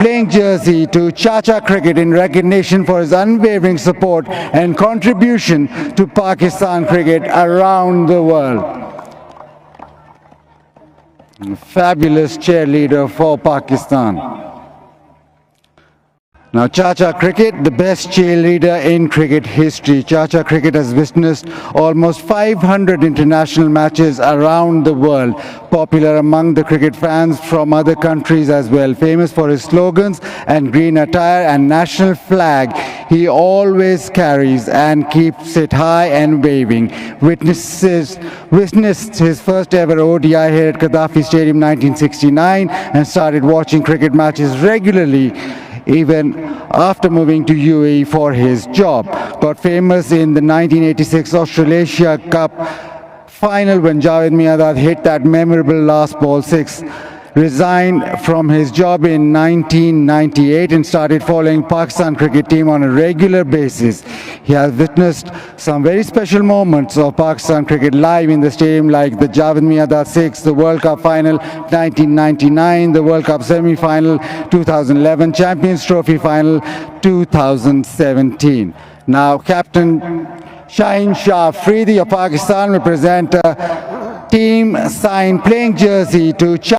Playing jersey to Chacha cricket in recognition for his unwavering support and contribution to Pakistan cricket around the world. Fabulous cheerleader for Pakistan. Now, Chacha cricket, the best cheerleader in cricket history. Chacha cricket has witnessed almost 500 international matches around the world. Popular among the cricket fans from other countries as well. Famous for his slogans and green attire and national flag he always carries and keeps it high and waving. Witnessed his first ever ODI here at Gaddafi Stadium 1969 and started watching cricket matches regularly even after moving to UAE for his job. Got famous in the 1986 Australasia Cup final when Javed Miandad hit that memorable last ball six. Resigned from his job in 1998 and started following Pakistan cricket team on a regular basis. He has witnessed some very special moments of Pakistan cricket live in the stadium, like the Javed Miandad 6, the World Cup final 1999, the World Cup semi-final 2011, Champions Trophy final 2017. Now Captain Shaheen Afridi of Pakistan will present a team signed playing jersey to Chacha.